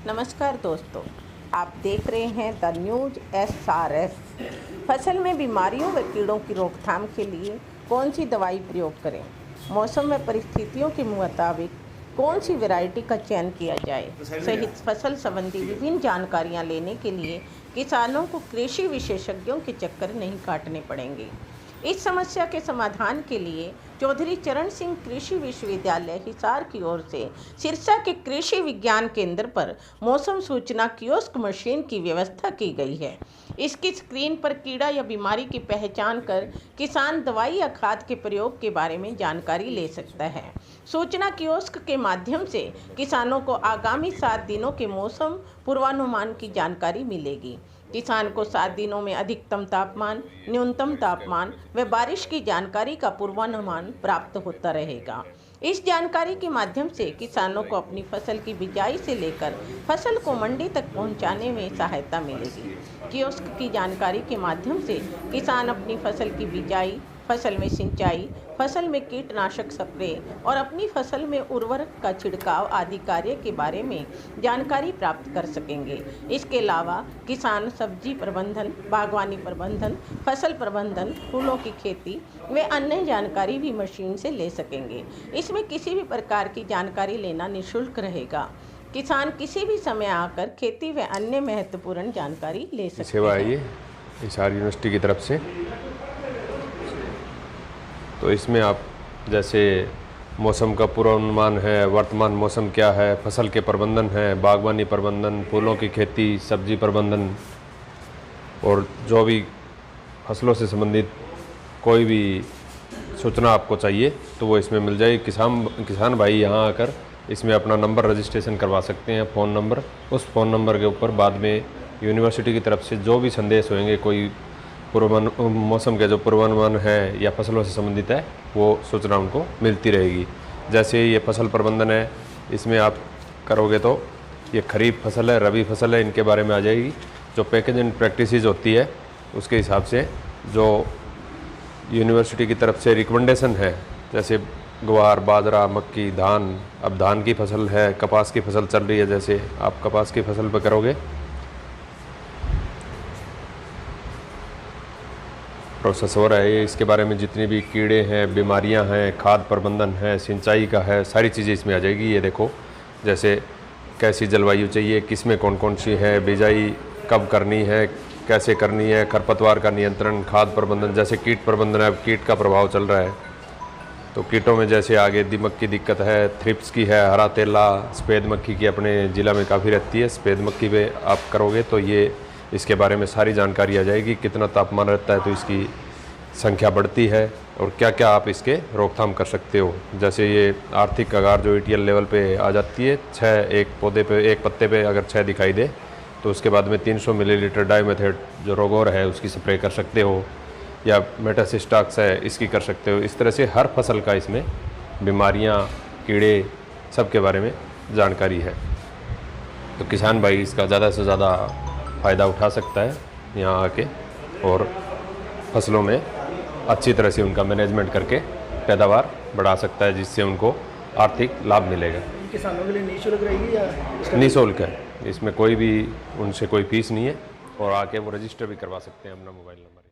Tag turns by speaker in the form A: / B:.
A: नमस्कार दोस्तों, आप देख रहे हैं द न्यूज SRS। फसल में बीमारियों व कीड़ों की रोकथाम के लिए कौन सी दवाई प्रयोग करें, मौसम व परिस्थितियों के मुताबिक कौन सी वैरायटी का चयन किया जाए सहित फसल संबंधी विभिन्न जानकारियां लेने के लिए किसानों को कृषि विशेषज्ञों के चक्कर नहीं काटने पड़ेंगे। इस समस्या के समाधान के लिए चौधरी चरण सिंह कृषि विश्वविद्यालय हिसार की ओर से सिरसा के कृषि विज्ञान केंद्र पर मौसम सूचना कियोस्क मशीन की व्यवस्था की गई है। इसकी स्क्रीन पर कीड़ा या बीमारी की पहचान कर किसान दवाई या खाद के प्रयोग के बारे में जानकारी ले सकता है। सूचना कियोस्क के माध्यम से किसानों को आगामी 7 दिनों के मौसम पूर्वानुमान की जानकारी मिलेगी। किसान को 7 दिनों में अधिकतम तापमान, न्यूनतम तापमान व बारिश की जानकारी का पूर्वानुमान प्राप्त होता रहेगा। इस जानकारी के माध्यम से किसानों को अपनी फसल की बिजाई से लेकर फसल को मंडी तक पहुंचाने में सहायता मिलेगी। कियोस्क की जानकारी के माध्यम से किसान अपनी फसल की बिजाई, फसल में सिंचाई, फसल में कीटनाशक स्प्रे और अपनी फसल में उर्वरक का छिड़काव आदि कार्य के बारे में जानकारी प्राप्त कर सकेंगे। इसके अलावा किसान सब्जी प्रबंधन, बागवानी प्रबंधन, फसल प्रबंधन, फूलों की खेती व अन्य जानकारी भी मशीन से ले सकेंगे। इसमें किसी भी प्रकार की जानकारी लेना निःशुल्क रहेगा। किसान किसी भी समय आकर खेती व अन्य महत्वपूर्ण जानकारी ले सकते हैं।
B: सेवा है ये हिसार यूनिवर्सिटी की तरफ से। तो इसमें आप जैसे मौसम का पूर्वानुमान है, वर्तमान मौसम क्या है, फसल के प्रबंधन है, बागवानी प्रबंधन, फूलों की खेती, सब्जी प्रबंधन और जो भी फसलों से संबंधित कोई भी सूचना आपको चाहिए तो वो इसमें मिल जाएगी। किसान भाई यहाँ आकर इसमें अपना नंबर रजिस्ट्रेशन करवा सकते हैं, फ़ोन नंबर। उस फ़ोन नंबर के ऊपर बाद में यूनिवर्सिटी की तरफ से जो भी संदेश होंगे, कोई मौसम के जो पूर्वानुमान है या फसलों से संबंधित है, वो सूचना उनको मिलती रहेगी। जैसे ये फसल प्रबंधन है, इसमें आप करोगे तो ये खरीफ फसल है, रबी फसल है, इनके बारे में आ जाएगी। जो पैकेज एंड प्रैक्टिसेस होती है उसके हिसाब से जो यूनिवर्सिटी की तरफ से रिकमेंडेशन है, जैसे ग्वार, बाजरा, मक्की, धान। अब धान की फसल है, कपास की फसल चल रही है, जैसे आप कपास की फसल पर करोगे प्रोसेस हो रहा है, इसके बारे में जितनी भी कीड़े हैं, बीमारियां हैं, खाद प्रबंधन है, सिंचाई का है, सारी चीज़ें इसमें आ जाएगी। ये देखो, जैसे कैसी जलवायु चाहिए, किस में कौन कौन सी है, बिजाई कब करनी है, कैसे करनी है, खरपतवार का नियंत्रण, खाद प्रबंधन, जैसे कीट प्रबंधन है, अब कीट का प्रभाव चल रहा है तो कीटों में जैसे आगे दीमक की दिक्कत है, थ्रिप्स की है, हरा तेला, सफ़ेद मक्खी की अपने ज़िला में काफ़ी रहती है। सफ़ेद मक्खी पे आप करोगे तो ये इसके बारे में सारी जानकारी आ जाएगी। कितना तापमान रहता है तो इसकी संख्या बढ़ती है और क्या क्या आप इसके रोकथाम कर सकते हो। जैसे ये आर्थिक कगार जो ETL लेवल पे आ जाती है, 6 एक पौधे पे, एक पत्ते पे अगर 6 दिखाई दे तो उसके बाद में 300 मिलीलीटर डाइमेथेट जो रोगोर है उसकी स्प्रे कर सकते हो, या मेटासिस्टाक्स है इसकी कर सकते हो। इस तरह से हर फसल का इसमें बीमारियां, कीड़े, सब के बारे में जानकारी है। तो किसान भाई इसका ज़्यादा से ज़्यादा फ़ायदा उठा सकता है यहाँ आके और फसलों में अच्छी तरह से उनका मैनेजमेंट करके पैदावार बढ़ा सकता है, जिससे उनको आर्थिक लाभ मिलेगा।
C: किसानों के लिए निःशुल्क रहेगी या
B: निःशुल्क है, इसमें कोई भी उनसे कोई फीस नहीं है और आके वो रजिस्टर भी करवा सकते हैं अपना मोबाइल नंबर।